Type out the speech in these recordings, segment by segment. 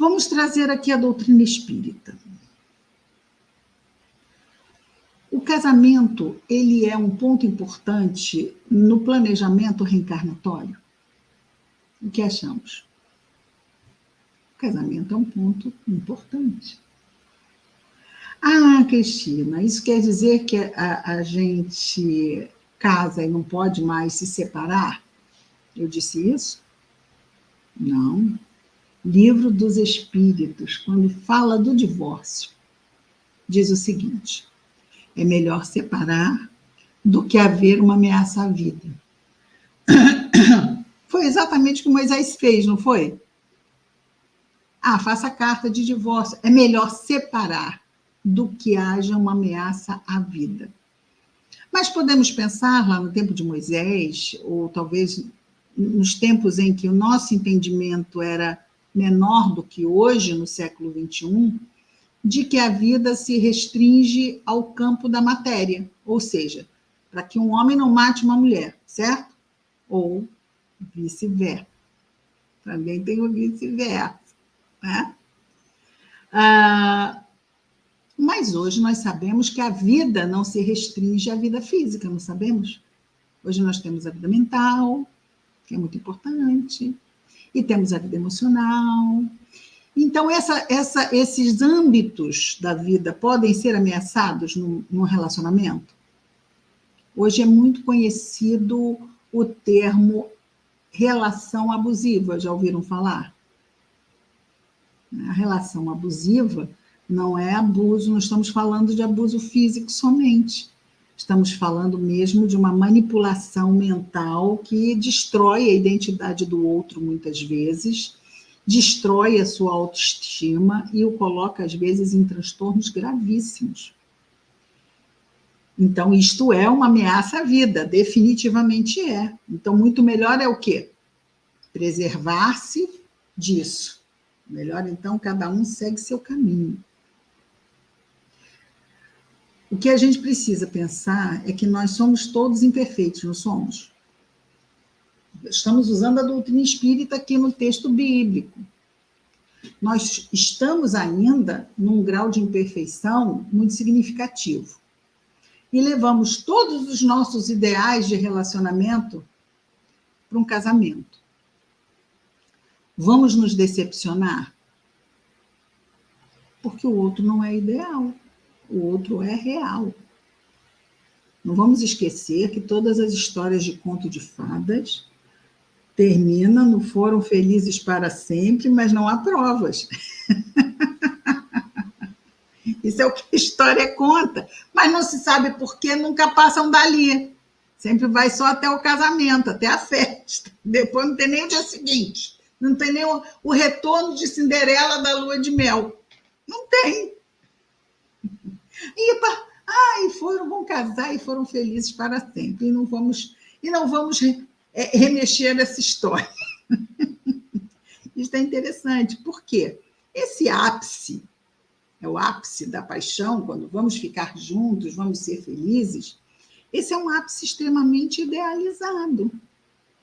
Vamos trazer aqui a doutrina espírita. O casamento, ele é um ponto importante no planejamento reencarnatório. O que achamos? O casamento é um ponto importante. Ah, Cristina, isso quer dizer que a gente casa e não pode mais se separar? Eu disse isso? Não. Livro dos Espíritos, quando fala do divórcio, diz o seguinte: é melhor separar do que haver uma ameaça à vida. Foi exatamente o que Moisés fez, não foi? Ah, faça carta de divórcio. É melhor separar do que haja uma ameaça à vida. Mas podemos pensar lá no tempo de Moisés, ou talvez nos tempos em que o nosso entendimento era menor do que hoje, no século XXI, de que a vida se restringe ao campo da matéria, ou seja, para que um homem não mate uma mulher, certo? Ou vice-versa. Também tem o vice-versa, né? Mas hoje nós sabemos que a vida não se restringe à vida física, não sabemos? Hoje nós temos a vida mental, que é muito importante, e temos a vida emocional. Então, esses âmbitos da vida podem ser ameaçados num relacionamento? Hoje é muito conhecido o termo relação abusiva, já ouviram falar? A relação abusiva não é abuso, não estamos falando de abuso físico somente. Estamos falando mesmo de uma manipulação mental que destrói a identidade do outro muitas vezes, destrói a sua autoestima e o coloca, às vezes, em transtornos gravíssimos. Então, isto é uma ameaça à vida, definitivamente é. Então, muito melhor é o quê? Preservar-se disso. Melhor, então, cada um segue seu caminho. O que a gente precisa pensar é que nós somos todos imperfeitos, não somos? Estamos usando a doutrina espírita aqui no texto bíblico. Nós estamos ainda num grau de imperfeição muito significativo. E levamos todos os nossos ideais de relacionamento para um casamento. Vamos nos decepcionar? Porque o outro não é ideal. O outro é real. Não vamos esquecer que todas as histórias de conto de fadas terminam no foram felizes para sempre, mas não há provas. Isso é o que a história conta. Mas não se sabe por que nunca passam dali. Sempre vai só até o casamento, até a festa. Depois não tem nem o dia seguinte. Não tem nem o retorno de Cinderela da lua de mel. Não tem. E vão casar e foram felizes para sempre. E não vamos remexer essa história. Isso é interessante. Por quê? Esse ápice, é o ápice da paixão, quando vamos ficar juntos, vamos ser felizes, esse é um ápice extremamente idealizado,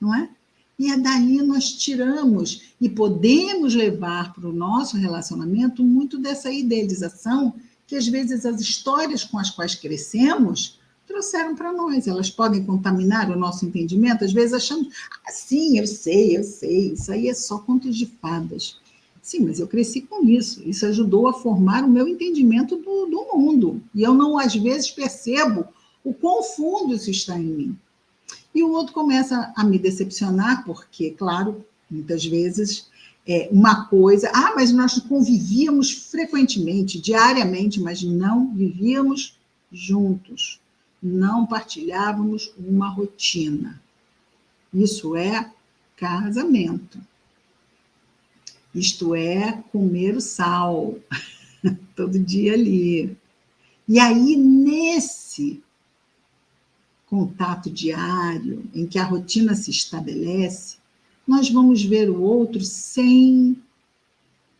não é? E é daí nós tiramos e podemos levar para o nosso relacionamento muito dessa idealização que, às vezes, as histórias com as quais crescemos trouxeram para nós. Elas podem contaminar o nosso entendimento, às vezes achamos, sim, eu sei, isso aí é só contos de fadas. Sim, mas eu cresci com isso. Isso ajudou a formar o meu entendimento do mundo. E eu não, às vezes, percebo o quão fundo isso está em mim. E o outro começa a me decepcionar, porque, claro, muitas vezes uma coisa... mas nós convivíamos frequentemente, diariamente, mas não vivíamos juntos. Não partilhávamos uma rotina. Isso é casamento. Isto é comer o sal, todo dia ali. E aí, nesse contato diário, em que a rotina se estabelece, nós vamos ver o outro sem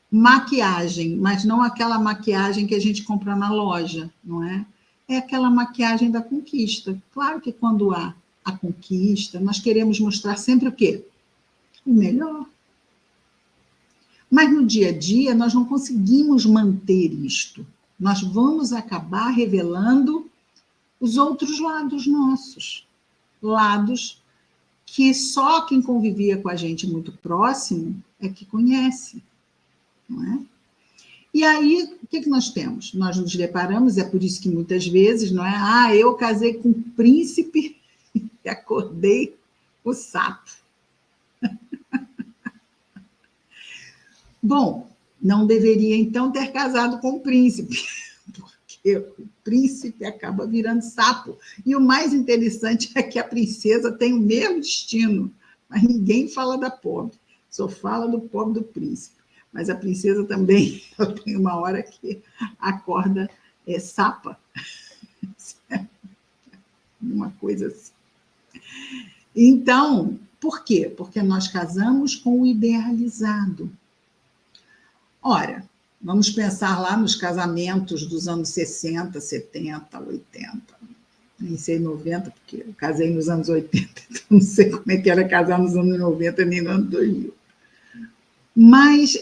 maquiagem, mas não aquela maquiagem que a gente compra na loja, não é? É aquela maquiagem da conquista. Claro que quando há a conquista, nós queremos mostrar sempre o quê? O melhor. Mas no dia a dia nós não conseguimos manter isto. Nós vamos acabar revelando os outros lados nossos, lados que só quem convivia com a gente muito próximo é que conhece, não é? E aí, o que nós temos? Nós nos deparamos, é por isso que muitas vezes, não é? Eu casei com um príncipe e acordei o sapo. Bom, não deveria, então, ter casado com o príncipe, porque o príncipe acaba virando sapo. E o mais interessante é que a princesa tem o mesmo destino, mas ninguém fala da pobre, só fala do pobre do príncipe. Mas a princesa também, ela tem uma hora que acorda sapa. Uma coisa assim. Então, por quê? Porque nós casamos com o idealizado. Ora, vamos pensar lá nos casamentos dos anos 60, 70, 80. Nem sei 90, porque eu casei nos anos 80, então não sei como é que era casar nos anos 90 nem nos anos 2000. Mas,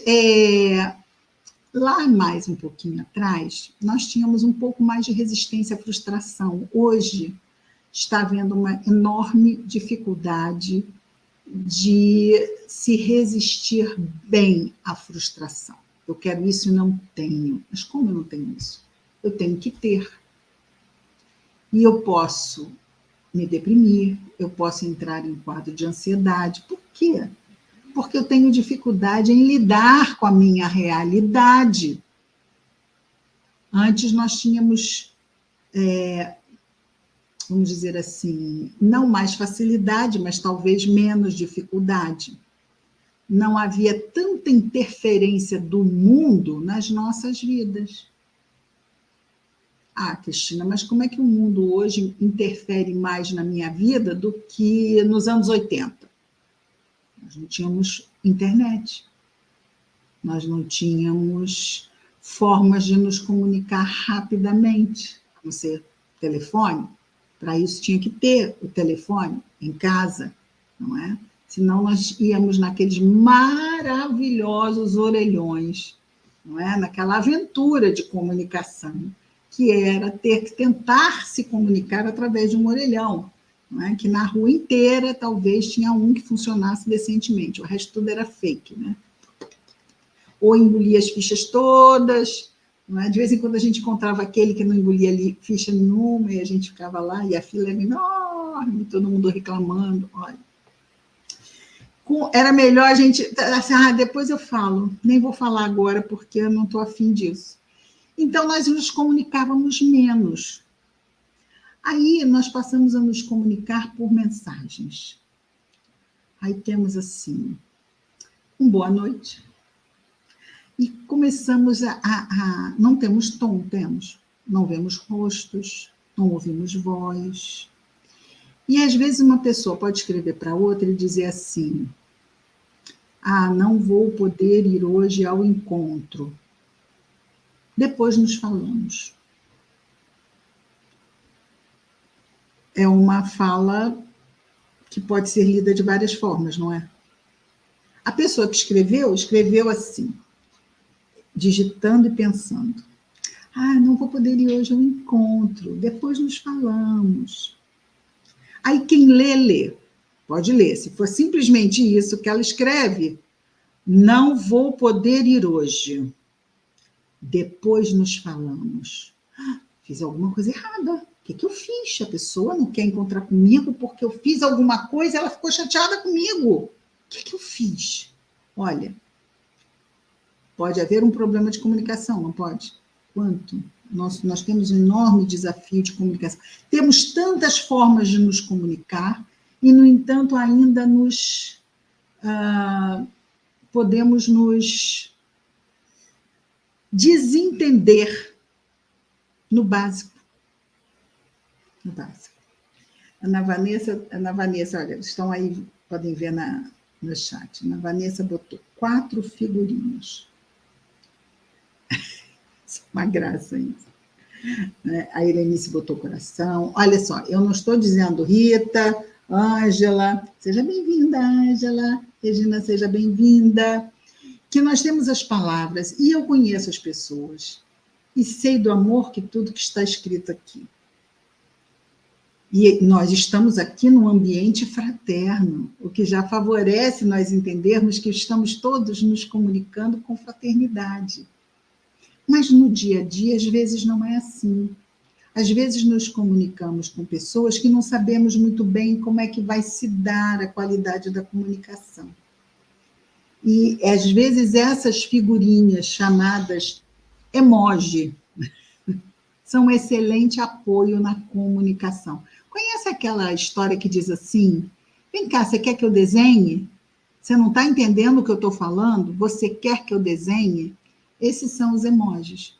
lá mais um pouquinho atrás, nós tínhamos um pouco mais de resistência à frustração. Hoje, está havendo uma enorme dificuldade de se resistir bem à frustração. Eu quero isso e não tenho. Mas como eu não tenho isso? Eu tenho que ter. E eu posso me deprimir, eu posso entrar em quadro de ansiedade. Por quê? Porque eu tenho dificuldade em lidar com a minha realidade. Antes nós tínhamos, vamos dizer assim, não mais facilidade, mas talvez menos dificuldade. Não havia tanta interferência do mundo nas nossas vidas. Cristina, mas como é que o mundo hoje interfere mais na minha vida do que nos anos 80? Nós não tínhamos internet. Nós não tínhamos formas de nos comunicar rapidamente, a não ser telefone. Para isso tinha que ter o telefone em casa, não é? Senão nós íamos naqueles maravilhosos orelhões, não é? Naquela aventura de comunicação, que era ter que tentar se comunicar através de um orelhão, não é? Que na rua inteira talvez tinha um que funcionasse decentemente, o resto tudo era fake, né? Ou engolia as fichas todas, não é? De vez em quando a gente encontrava aquele que não engolia ali ficha nenhuma, e a gente ficava lá, e a fila era enorme, todo mundo reclamando, olha. Era melhor a gente, assim, depois eu falo, nem vou falar agora, porque eu não estou afim disso. Então, nós nos comunicávamos menos. Aí, nós passamos a nos comunicar por mensagens. Aí temos assim, boa noite. E começamos não temos tom, não vemos rostos, não ouvimos voz. E, às vezes, uma pessoa pode escrever para outra e dizer assim, não vou poder ir hoje ao encontro. Depois nos falamos. É uma fala que pode ser lida de várias formas, não é? A pessoa que escreveu assim, digitando e pensando. Não vou poder ir hoje ao encontro, depois nos falamos. Aí quem lê. Pode ler. Se for simplesmente isso que ela escreve, não vou poder ir hoje. Depois nos falamos. Fiz alguma coisa errada. O que eu fiz? A pessoa não quer encontrar comigo porque eu fiz alguma coisa, ela ficou chateada comigo. O que eu fiz? Olha, pode haver um problema de comunicação, não pode? Quanto? Nós temos um enorme desafio de comunicação. Temos tantas formas de nos comunicar e, no entanto, ainda podemos nos desentender no básico. No básico. Ana Vanessa, olha, estão aí, podem ver no chat. Ana Vanessa botou 4 figurinhas. Uma graça isso. A Irenice botou coração. Olha só, eu não estou dizendo Rita, Ângela, seja bem-vinda, Ângela. Regina, seja bem-vinda. que nós temos as palavras e eu conheço as pessoas e sei do amor que tudo que está escrito aqui. E nós estamos aqui num ambiente fraterno, o que já favorece nós entendermos que estamos todos nos comunicando com fraternidade. Mas no dia a dia, às vezes, não é assim. Às vezes nos comunicamos com pessoas que não sabemos muito bem como é que vai se dar a qualidade da comunicação. E, às vezes, essas figurinhas chamadas emoji são um excelente apoio na comunicação. Conhece aquela história que diz assim: vem cá, você quer que eu desenhe? Você não está entendendo o que eu estou falando? Você quer que eu desenhe? Esses são os emojis.